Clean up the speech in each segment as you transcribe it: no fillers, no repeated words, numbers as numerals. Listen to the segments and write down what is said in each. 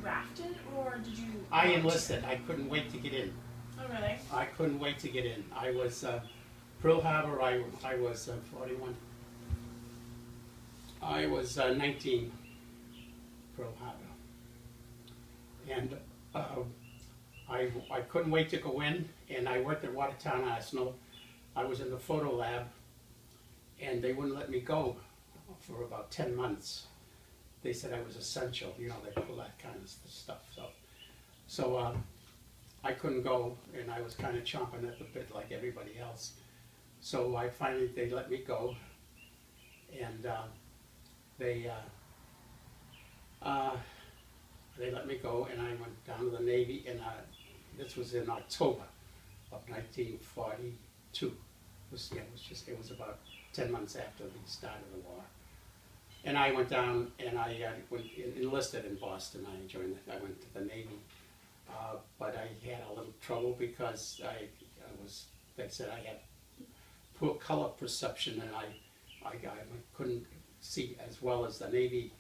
drafted, or did you? I enlisted. I couldn't wait to get in. Oh, really? I couldn't wait to get in. I was Pearl Harbor. I was 41. I was 19. Pearl Harbor, and I couldn't wait to go in. And I worked at Watertown Arsenal. I was in the photo lab, and they wouldn't let me go for about 10 months. They said I was essential. You know, they pull that kind of stuff. So I couldn't go, and I was kind of chomping at the bit like everybody else. So they let me go, and they let me go, and I went down to the Navy, and this was in October of 1942. It was about 10 months after the start of the war. And I went down, and I enlisted in Boston. I went to the Navy, but I had a little trouble because they said I had poor color perception, and I couldn't see as well as the Navy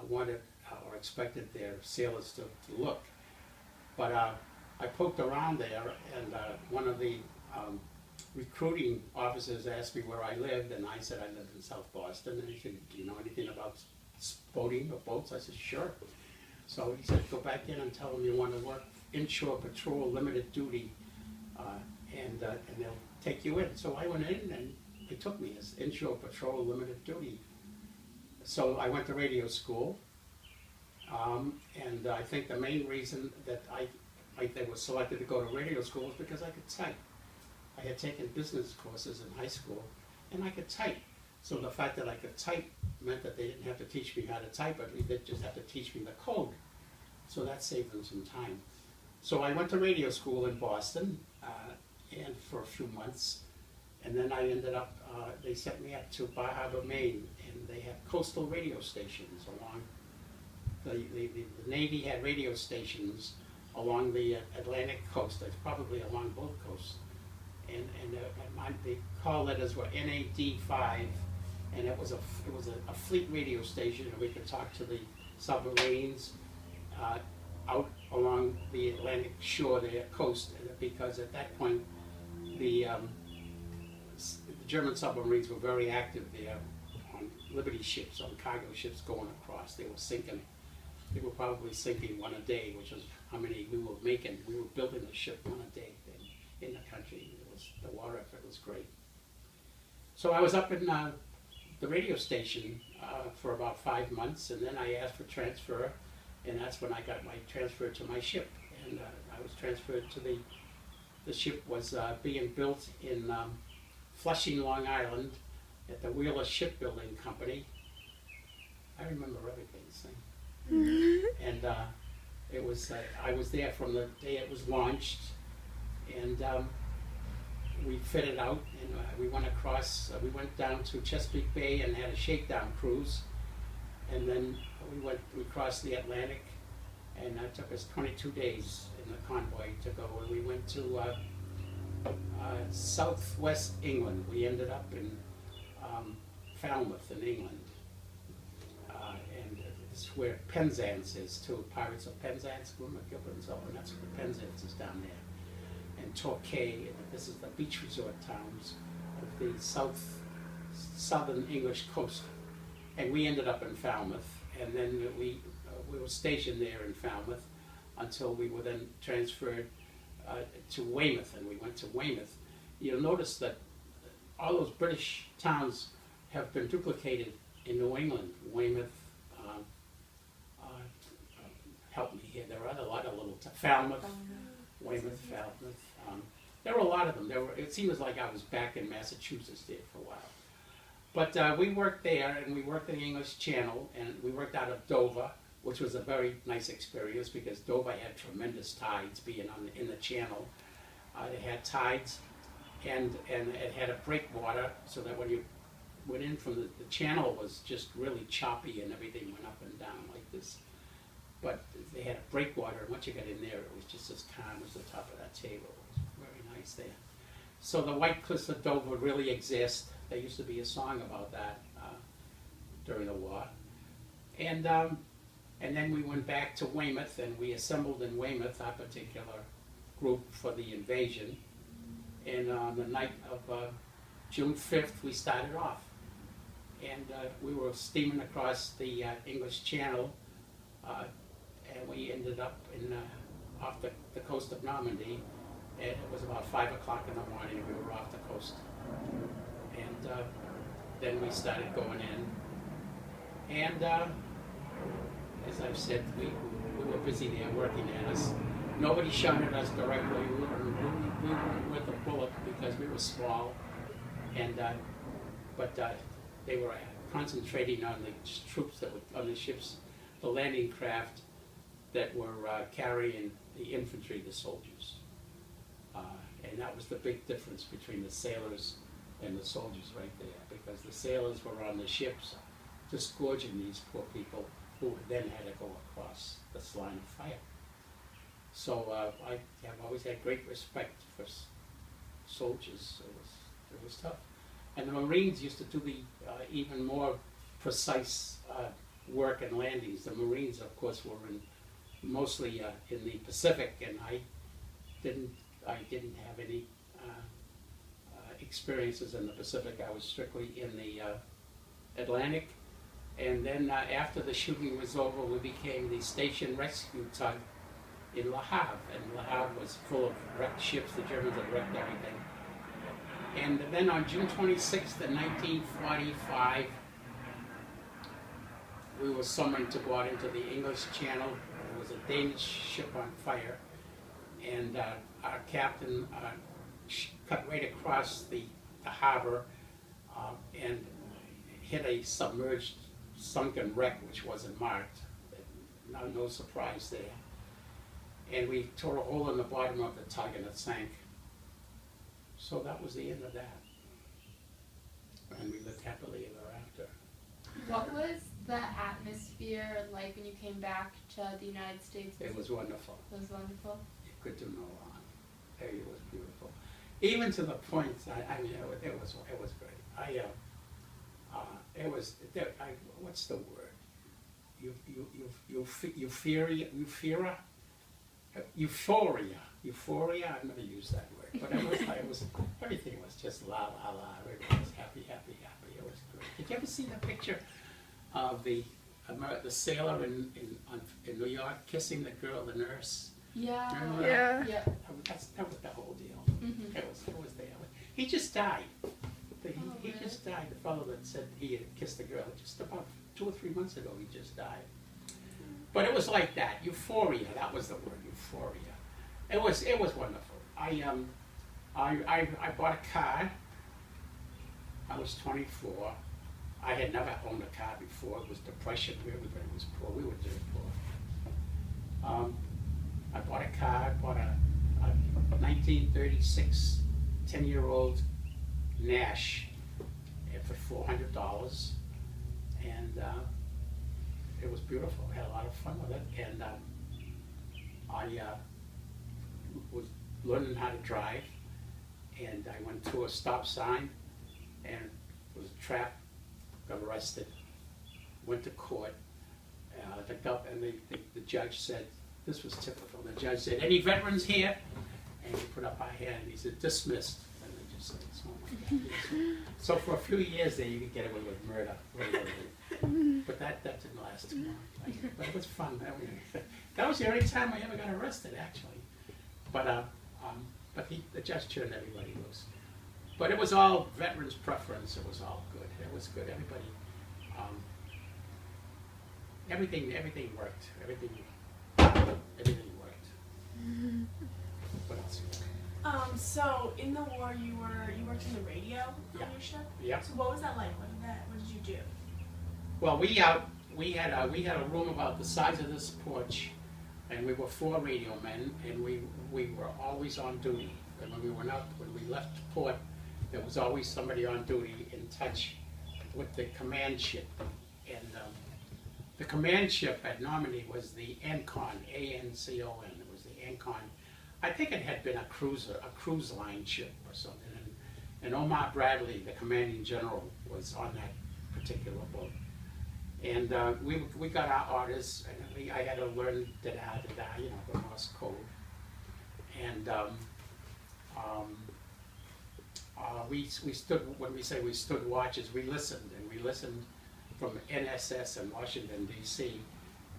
wanted or expected their sailors to look. But I poked around there, and one of the recruiting officers asked me where I lived, and I said I lived in South Boston. And he said, "Do you know anything about boating or boats?" I said, "Sure." So he said, "Go back in and tell them you want to work inshore patrol, limited duty, and they'll take you in." So I went in, and they took me as inshore patrol, limited duty. So I went to radio school, and I think the main reason that I was selected to go to radio school was because I could type. I had taken business courses in high school, and I could type. So the fact that I could type meant that they didn't have to teach me how to type, but they just had to teach me the code. So that saved them some time. So I went to radio school in Boston, and for a few months, and then I ended up, they sent me up to Bar Harbor, Maine, and they had coastal radio stations along, the Navy had radio stations along the Atlantic coast, probably along both coasts. And the call letters were NAD5, and it was a fleet radio station, and we could talk to the submarines out along the Atlantic shore, the coast, because at that point the German submarines were very active there on Liberty ships, on cargo ships going across. They were sinking. They were probably sinking one a day, which is how many we were making. We were building a ship one a day in the country. The war effort was great. So I was up in the radio station for about 5 months, and then I asked for transfer, and that's when I got my transfer to my ship. And I was transferred to the ship was being built in Flushing, Long Island, at the Wheeler Shipbuilding Company. I remember everything. And it was I was there from the day it was launched, and we fitted out, and we went across. We went down to Chesapeake Bay and had a shakedown cruise, and then we crossed the Atlantic, and that took us 22 days in the convoy to go. And we went to southwest England. We ended up in Falmouth in England, and it's where Penzance is too. Pirates of Penzance, Gilbert's over, and that's where Penzance is down there. And Torquay, and this is the beach resort towns of the southern English coast. And we ended up in Falmouth, and then we were stationed there in Falmouth until we were then transferred to Weymouth, and we went to Weymouth. You'll notice that all those British towns have been duplicated in New England. Weymouth, help me here, there are a lot of little Falmouth, Weymouth, Falmouth. There were a lot of them. It seems like I was back in Massachusetts there for a while. But we worked there, and we worked in the English Channel, and we worked out of Dover, which was a very nice experience because Dover had tremendous tides being in the channel. It had tides, and it had a breakwater, so that when you went in from the channel was just really choppy, and everything went up and down like this. But they had a breakwater, and once you got in there, it was just as calm as the top of that table. It was very nice there. So the White Cliffs of Dover really exist. There used to be a song about that during the war. And And then we went back to Weymouth, and we assembled in Weymouth, our particular group for the invasion. And on the night of June 5th, we started off. And we were steaming across the English Channel, and we ended up in, off the coast of Normandy. And it was about 5 o'clock in the morning, we were off the coast. And then we started going in. And as I've said, we were busy there working at us. Nobody shot at us directly. We weren't with a bullet because we were small. And but they were concentrating on the troops that were on the ships, the landing craft that were carrying the infantry, the soldiers. And that was the big difference between the sailors and the soldiers right there, because the sailors were on the ships disgorging these poor people who then had to go across this line of fire. So I have always had great respect for soldiers. It was tough. And the Marines used to do the even more precise work and landings. The Marines, of course, were mostly in the Pacific, and I didn't have any experiences in the Pacific. I was strictly in the Atlantic. And then after the shooting was over, we became the station rescue tug in Le Havre. And Le Havre was full of wrecked ships. The Germans had wrecked everything. And then on June 26th of 1945, we were summoned to go out into the English Channel. There was a Danish ship on fire. And our captain cut right across the harbor and hit a submerged, sunken wreck which wasn't marked. No surprise there. And we tore a hole in the bottom of the tug and it sank. So that was the end of that. And we lived happily ever after. What was the atmosphere like when you came back to the United States? It was wonderful. It was wonderful? You could do no wrong. It was beautiful. Even to the point, I mean, it was great. What's the word? Euphoria. I've never used that word, but everything was just la la la. Everyone was happy. It was great. Did you ever see the picture of the sailor in New York kissing the girl, the nurse? Yeah. Remember that? Yeah. That was the whole deal. Mm-hmm. It was there. He just died. He just died. The fellow that said he had kissed the girl just about 2 or 3 months ago. He just died. But it was like that. Euphoria. That was the word. Euphoria. It was wonderful. I bought a car. I was 24. I had never owned a car before. It was Depression. Everybody was poor. We were dirt poor. I bought a car. I bought a 1936 10-year-old Nash for $400, and it was beautiful. I had a lot of fun with it, and I was learning how to drive, and I went through a stop sign and was trapped, got arrested, went to court, looked up, and the judge said, this was typical, the judge said, any veterans here? And he put up our hand, he said, dismissed. And they just said, oh my God. So for a few years there, you could get away with murder. But that didn't last too long. But it was fun. I mean, that was the only time I ever got arrested, actually. But the judge turned everybody loose. But it was all veterans' preference. It was all good. It was good. Everything worked. Everything worked. What else? So in the war, you worked in the radio on your ship. Yeah. So what was that like? What did you do? Well, we had a room about the size of this porch, and we were 4 radio men, and we were always on duty. And when we left port, there was always somebody on duty in touch with the command ship. And the command ship at Normandy was the Ancon, A-N-C-O-N. It was the Ancon. I think it had been a cruise line ship or something. And Omar Bradley, the commanding general, was on that particular boat. And we got our orders, and I had to learn the Morse code. And we stood, when we say we stood watches, we listened, and we listened from NSS in Washington, D.C.,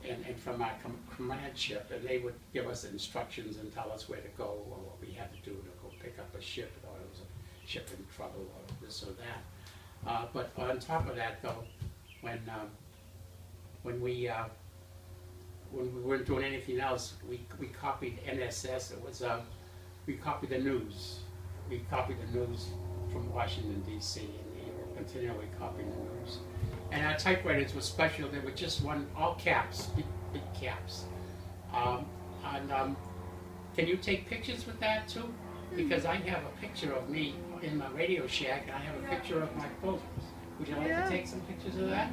and from our command ship, and they would give us instructions and tell us where to go or what we had to do to go pick up a ship, or it was a ship in trouble or this or that. But on top of that, though, when we weren't doing anything else, we copied NSS. It was we copied the news. We copied the news from Washington D.C. and we were continually copying the news. And our typewriters were special. They were just all caps, big caps. Can you take pictures with that too? Because I have a picture of me in my Radio Shack, and I have a picture of my photos. Would you like to take some pictures of that?